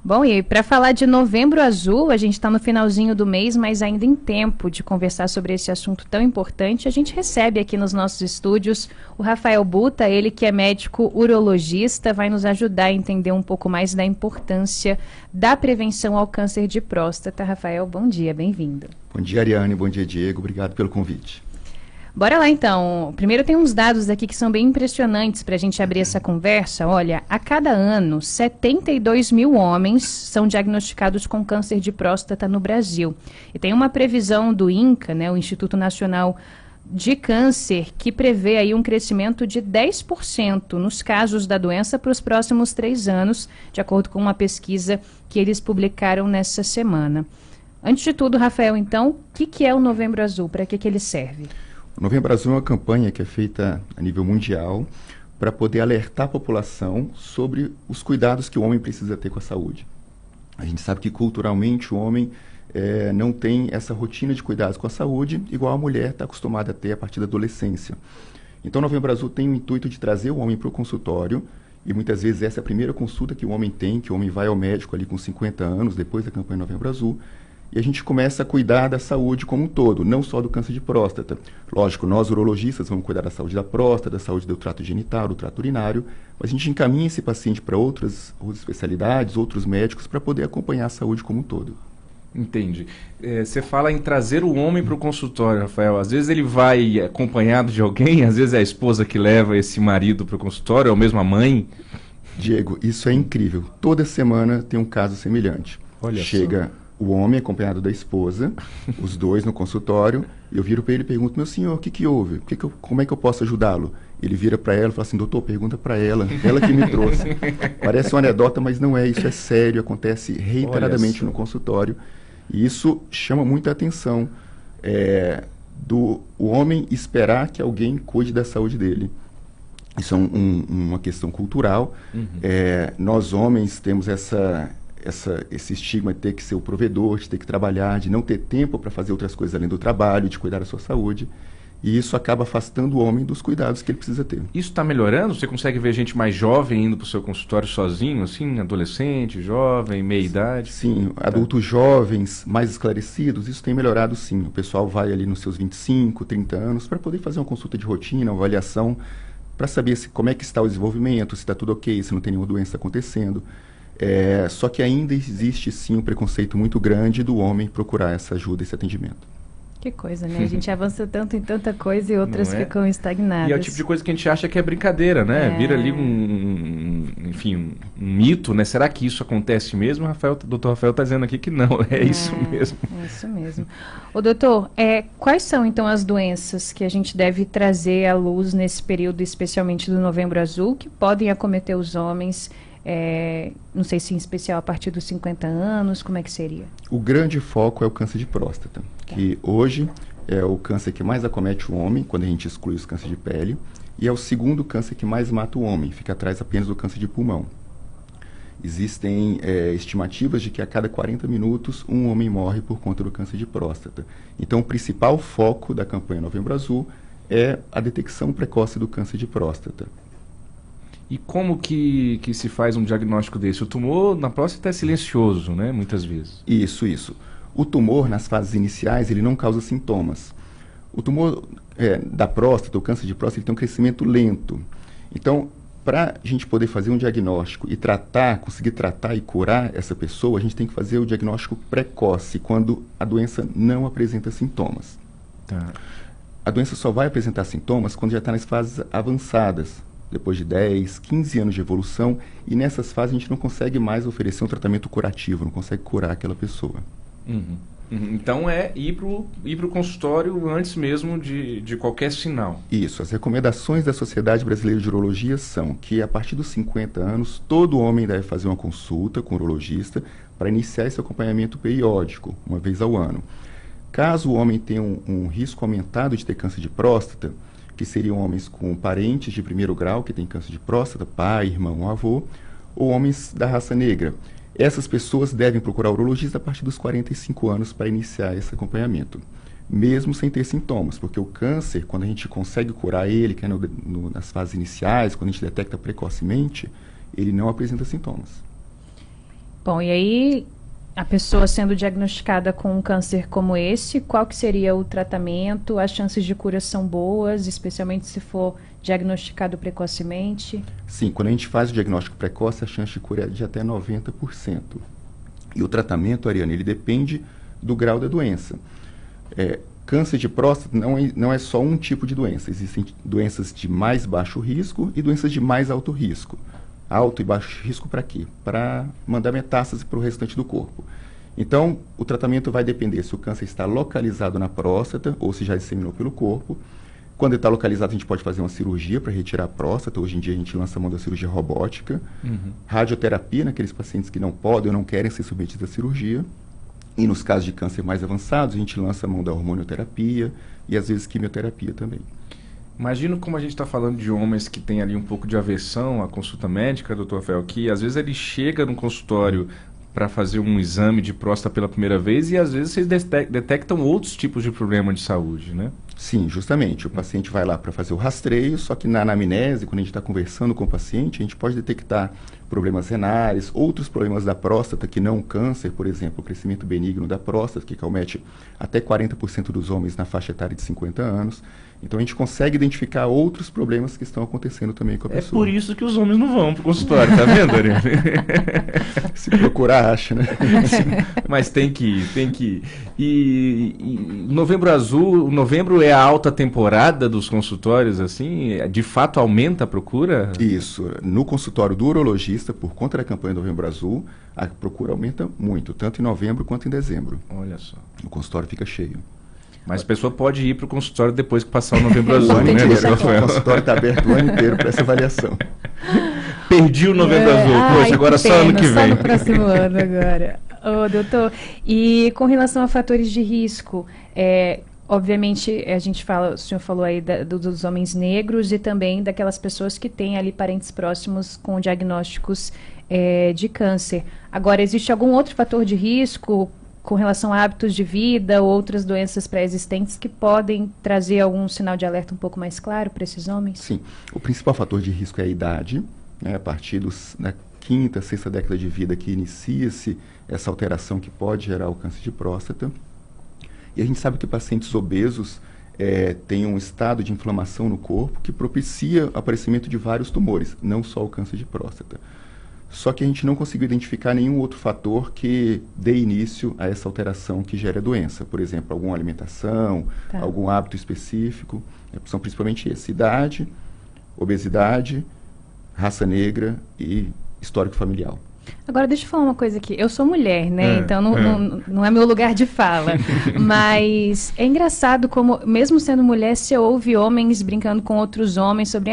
Bom, e para falar de Novembro Azul, a gente está no finalzinho do mês, mas ainda em tempo de conversar sobre esse assunto tão importante, a gente recebe aqui nos nossos estúdios o Rafael Buta, ele que é médico urologista, vai nos ajudar a entender um pouco mais da importância da prevenção ao câncer de próstata. Rafael, bom dia, bem-vindo. Bom dia, Ariane, bom dia, Diego, obrigado pelo convite. Bora lá então. Primeiro tem uns dados aqui que são bem impressionantes para a gente abrir essa conversa. Olha, a cada ano, 72 mil homens são diagnosticados com câncer de próstata no Brasil. E tem uma previsão do INCA, né, o Instituto Nacional de Câncer, que prevê aí um crescimento de 10% nos casos da doença para os próximos 3 anos, de acordo com uma pesquisa que eles publicaram nessa semana. Antes de tudo, Rafael, então, o que é o Novembro Azul? Para que ele serve? O Novembro Azul é uma campanha que é feita a nível mundial para poder alertar a população sobre os cuidados que o homem precisa ter com a saúde. A gente sabe que culturalmente o homem não tem essa rotina de cuidados com a saúde igual a mulher está acostumada a ter a partir da adolescência. Então o Novembro Azul tem o intuito de trazer o homem para o consultório e muitas vezes essa é a primeira consulta que o homem tem, que o homem vai ao médico ali com 50 anos, depois da campanha Novembro Azul, e a gente começa a cuidar da saúde como um todo, não só do câncer de próstata. Lógico, nós urologistas vamos cuidar da saúde da próstata, da saúde do trato genital, do trato urinário, mas a gente encaminha esse paciente para outras especialidades, outros médicos, para poder acompanhar a saúde como um todo. Entendi. Você fala em trazer o homem para o consultório, Rafael. Às vezes ele vai acompanhado de alguém, às vezes é a esposa que leva esse marido para o consultório, ou mesmo a mãe. Diego, isso é incrível. Toda semana tem um caso semelhante. Olha Chega só. O homem acompanhado da esposa, os dois no consultório, eu viro para ele e pergunto, meu senhor, o que houve? Como é que eu posso ajudá-lo? Ele vira para ela e fala assim, doutor, pergunta para ela que me trouxe. Parece uma anedota, mas não é, isso é sério, acontece reiteradamente no consultório. E isso chama muita atenção do homem esperar que alguém cuide da saúde dele. Isso é uma questão cultural. Uhum. Nós homens temos esse estigma de ter que ser o provedor, de ter que trabalhar, de não ter tempo para fazer outras coisas além do trabalho, de cuidar da sua saúde. E isso acaba afastando o homem dos cuidados que ele precisa ter. Isso está melhorando? Você consegue ver gente mais jovem indo para o seu consultório sozinho, assim, adolescente, jovem, meia-idade? Sim, adultos jovens, mais esclarecidos, isso tem melhorado sim. O pessoal vai ali nos seus 25, 30 anos para poder fazer uma consulta de rotina, uma avaliação, para saber como é que está o desenvolvimento, se está tudo ok, se não tem nenhuma doença acontecendo. Só que ainda existe sim um preconceito muito grande do homem procurar essa ajuda, esse atendimento. Que coisa, né? A gente avança tanto em tanta coisa e outras ficam estagnadas. E é o tipo de coisa que a gente acha que é brincadeira, né? Vira ali um mito, né? Será que isso acontece mesmo? O doutor Rafael está dizendo aqui que não, isso mesmo. É isso mesmo. Ô doutor, quais são então as doenças que a gente deve trazer à luz nesse período, especialmente do Novembro Azul, que podem acometer os homens? Não sei se em especial a partir dos 50 anos, como é que seria? O grande foco é o câncer de próstata, que hoje é o câncer que mais acomete o homem, quando a gente exclui os cânceres de pele, e é o segundo câncer que mais mata o homem, fica atrás apenas do câncer de pulmão. Existem estimativas de que a cada 40 minutos um homem morre por conta do câncer de próstata. Então o principal foco da campanha Novembro Azul é a detecção precoce do câncer de próstata. E como que se faz um diagnóstico desse? O tumor na próstata é silencioso, né? Muitas vezes. Isso. O tumor, nas fases iniciais, ele não causa sintomas. O tumor da próstata, o câncer de próstata, ele tem um crescimento lento. Então, para a gente poder fazer um diagnóstico e conseguir tratar e curar essa pessoa, a gente tem que fazer o diagnóstico precoce, quando a doença não apresenta sintomas. Tá. A doença só vai apresentar sintomas quando já está nas fases avançadas, depois de 10, 15 anos de evolução, e nessas fases a gente não consegue mais oferecer um tratamento curativo, não consegue curar aquela pessoa. Uhum. Então ir pro consultório antes mesmo de qualquer sinal. Isso, as recomendações da Sociedade Brasileira de Urologia são que a partir dos 50 anos, todo homem deve fazer uma consulta com o urologista para iniciar esse acompanhamento periódico, uma vez ao ano. Caso o homem tenha um risco aumentado de ter câncer de próstata, que seriam homens com parentes de primeiro grau que têm câncer de próstata, pai, irmão, avô, ou homens da raça negra. Essas pessoas devem procurar o urologista a partir dos 45 anos para iniciar esse acompanhamento, mesmo sem ter sintomas, porque o câncer, quando a gente consegue curar ele, que é nas fases iniciais, quando a gente detecta precocemente, ele não apresenta sintomas. Bom, e aí, a pessoa sendo diagnosticada com um câncer como esse, qual que seria o tratamento? As chances de cura são boas, especialmente se for diagnosticado precocemente? Sim, quando a gente faz o diagnóstico precoce, a chance de cura é de até 90%. E o tratamento, Ariane, ele depende do grau da doença. Câncer de próstata não é só um tipo de doença. Existem doenças de mais baixo risco e doenças de mais alto risco. Alto e baixo risco para quê? Para mandar metástase para o restante do corpo. Então, o tratamento vai depender se o câncer está localizado na próstata ou se já disseminou pelo corpo. Quando ele está localizado, a gente pode fazer uma cirurgia para retirar a próstata. Hoje em dia, a gente lança a mão da cirurgia robótica. Radioterapia naqueles pacientes que não podem ou não querem ser submetidos à cirurgia. E nos casos de câncer mais avançados, a gente lança a mão da hormonioterapia e às vezes quimioterapia também. Imagino como a gente está falando de homens que têm ali um pouco de aversão à consulta médica, doutor Rafael, que às vezes ele chega no consultório para fazer um exame de próstata pela primeira vez e às vezes vocês detectam outros tipos de problema de saúde, né? Sim, justamente. O paciente vai lá para fazer o rastreio, só que na anamnese, quando a gente está conversando com o paciente, a gente pode detectar problemas renais, outros problemas da próstata que não câncer, por exemplo, o crescimento benigno da próstata, que acomete até 40% dos homens na faixa etária de 50 anos. Então a gente consegue identificar outros problemas que estão acontecendo também com a pessoa. É por isso que os homens não vão para o consultório, tá vendo, Ariane? Se procurar, acha, né? Mas tem que ir, tem que ir. E Novembro Azul, novembro é a alta temporada dos consultórios, assim? De fato aumenta a procura? Isso. No consultório do urologista, por conta da campanha Novembro Azul, a procura aumenta muito, tanto em novembro quanto em dezembro. Olha só. O consultório fica cheio. Mas a pessoa pode ir para o consultório depois que passar o Novembro Azul, né, Rafael? O consultório está aberto o ano inteiro para essa avaliação. Perdi o Novembro Azul. Poxa, agora só ano que vem. Só no próximo ano agora. Ô, doutor, e com relação a fatores de risco, obviamente a gente fala, o senhor falou aí dos homens negros e também daquelas pessoas que têm ali parentes próximos com diagnósticos de câncer. Agora, existe algum outro fator de risco com relação a hábitos de vida ou outras doenças pré-existentes que podem trazer algum sinal de alerta um pouco mais claro para esses homens? Sim. O principal fator de risco é a idade, né? A partir da quinta, sexta década de vida que inicia-se essa alteração que pode gerar o câncer de próstata. E a gente sabe que pacientes obesos têm um estado de inflamação no corpo que propicia o aparecimento de vários tumores, não só o câncer de próstata. Só que a gente não conseguiu identificar nenhum outro fator que dê início a essa alteração que gera a doença. Por exemplo, alguma alimentação, algum hábito específico. São principalmente esses: idade, obesidade, raça negra e histórico familiar. Agora, deixa eu falar uma coisa aqui. Eu sou mulher, né? Então, não é meu lugar de fala. Mas é engraçado como, mesmo sendo mulher, você ouve homens brincando com outros homens sobre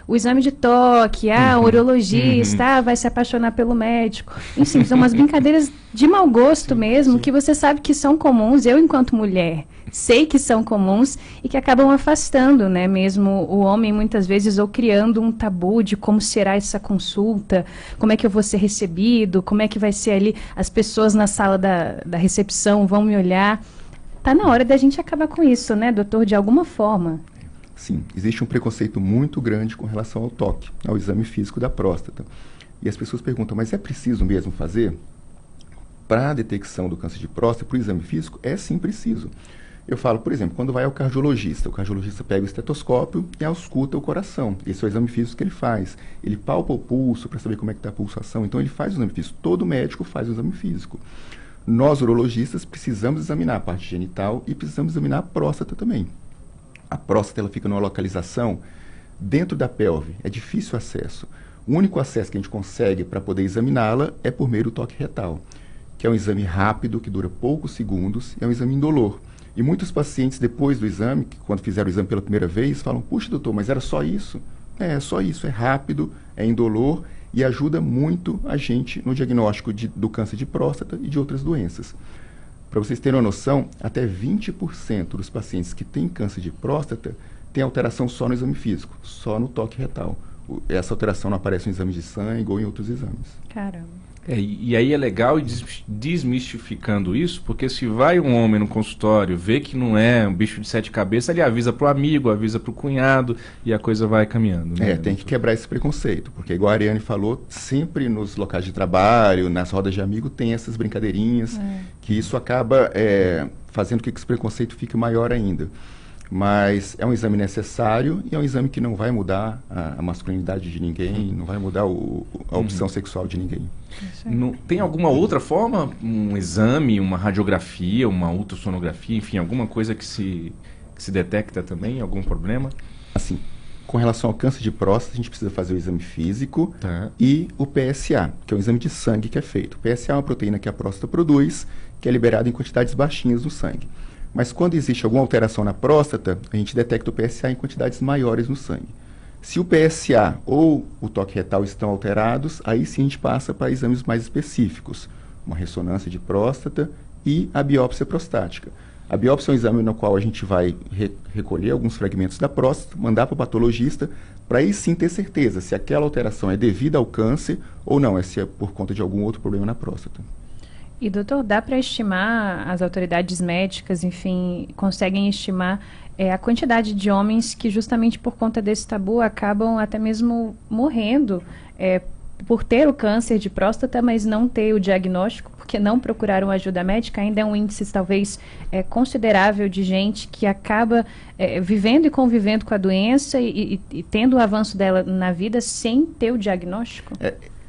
o exame de toque, o urologista, vai se apaixonar pelo médico. Enfim, são umas brincadeiras de mau gosto mesmo, que você sabe que são comuns. Eu, enquanto mulher, sei que são comuns e que acabam afastando, né, mesmo o homem muitas vezes, ou criando um tabu de como será essa consulta, como é que eu vou ser recebido, como é que vai ser ali, as pessoas na sala da recepção vão me olhar. Tá na hora da gente acabar com isso, né, doutor, de alguma forma. Sim, existe um preconceito muito grande com relação ao toque, ao exame físico da próstata. E as pessoas perguntam, mas é preciso mesmo fazer? Para a detecção do câncer de próstata, para o exame físico, é sim preciso. Eu falo, por exemplo, quando vai ao cardiologista, o cardiologista pega o estetoscópio e ausculta o coração. Esse é o exame físico que ele faz. Ele palpa o pulso para saber como é que está a pulsação, então ele faz o exame físico. Todo médico faz o exame físico. Nós, urologistas, precisamos examinar a parte genital e precisamos examinar a próstata também. A próstata ela fica numa localização dentro da pelve, é difícil o acesso. O único acesso que a gente consegue para poder examiná-la é por meio do toque retal, que é um exame rápido, que dura poucos segundos, é um exame indolor. E muitos pacientes, depois do exame, que quando fizeram o exame pela primeira vez, falam, puxa, doutor, mas era só isso? É só isso, é rápido, é indolor e ajuda muito a gente no diagnóstico do câncer de próstata e de outras doenças. Para vocês terem uma noção, até 20% dos pacientes que têm câncer de próstata têm alteração só no exame físico, só no toque retal. Essa alteração não aparece em exames de sangue ou em outros exames. Caramba. E aí é legal ir desmistificando isso, porque se vai um homem no consultório, vê que não é um bicho de 7 cabeças, ele avisa pro amigo, avisa pro cunhado, e a coisa vai caminhando. Né? Tem que quebrar esse preconceito, porque igual a Ariane falou, sempre nos locais de trabalho, nas rodas de amigo, tem essas brincadeirinhas, que isso acaba fazendo com que esse preconceito fique maior ainda. Mas é um exame necessário e é um exame que não vai mudar a masculinidade de ninguém, não vai mudar a opção sexual de ninguém. Tem alguma outra forma? Um exame, uma radiografia, uma ultrassonografia, enfim, alguma coisa que se detecta também? Algum problema? Assim, com relação ao câncer de próstata, a gente precisa fazer o exame físico e o PSA, que é um exame de sangue que é feito. O PSA é uma proteína que a próstata produz, que é liberada em quantidades baixinhas no sangue. Mas quando existe alguma alteração na próstata, a gente detecta o PSA em quantidades maiores no sangue. Se o PSA ou o toque retal estão alterados, aí sim a gente passa para exames mais específicos, uma ressonância de próstata e a biópsia prostática. A biópsia é um exame no qual a gente vai recolher alguns fragmentos da próstata, mandar para o patologista, para aí sim ter certeza se aquela alteração é devida ao câncer ou não, se é por conta de algum outro problema na próstata. E, doutor, dá para estimar, as autoridades médicas, enfim, conseguem estimar a quantidade de homens que, justamente por conta desse tabu, acabam até mesmo morrendo por ter o câncer de próstata, mas não ter o diagnóstico, porque não procuraram ajuda médica? Ainda é um índice, talvez, considerável de gente que acaba vivendo e convivendo com a doença e tendo o avanço dela na vida sem ter o diagnóstico?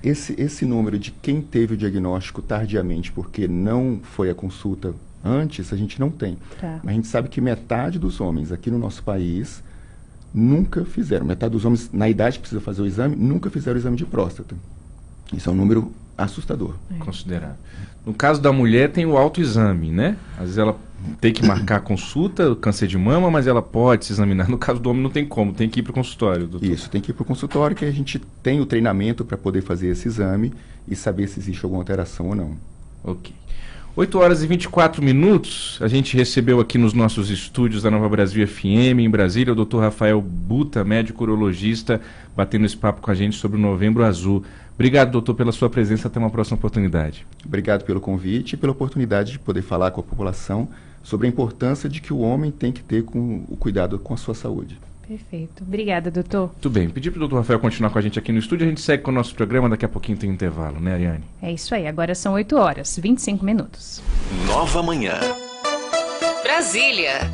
Esse número de quem teve o diagnóstico tardiamente porque não foi à consulta antes, a gente não tem. Mas a gente sabe que metade dos homens aqui no nosso país nunca fizeram. Metade dos homens, na idade que precisa fazer o exame, nunca fizeram o exame de próstata. Isso é um número assustador. Considerável. No caso da mulher, tem o autoexame, né? Às vezes ela tem que marcar a consulta, câncer de mama, mas ela pode se examinar. No caso do homem, não tem como, tem que ir para o consultório, doutor. Isso, tem que ir para o consultório, que a gente tem o treinamento para poder fazer esse exame e saber se existe alguma alteração ou não. Ok. 8 horas e 24 minutos, a gente recebeu aqui nos nossos estúdios da Nova Brasil FM, em Brasília, o doutor Rafael Buta, médico urologista, batendo esse papo com a gente sobre o Novembro Azul. Obrigado, doutor, pela sua presença. Até uma próxima oportunidade. Obrigado pelo convite e pela oportunidade de poder falar com a população sobre a importância de que o homem tem que ter o cuidado com a sua saúde. Perfeito. Obrigada, doutor. Tudo bem. Pedir para o doutor Rafael continuar com a gente aqui no estúdio. A gente segue com o nosso programa. Daqui a pouquinho tem intervalo, né, Ariane? É isso aí. Agora são 8 horas, 25 minutos. Nova Manhã. Brasília.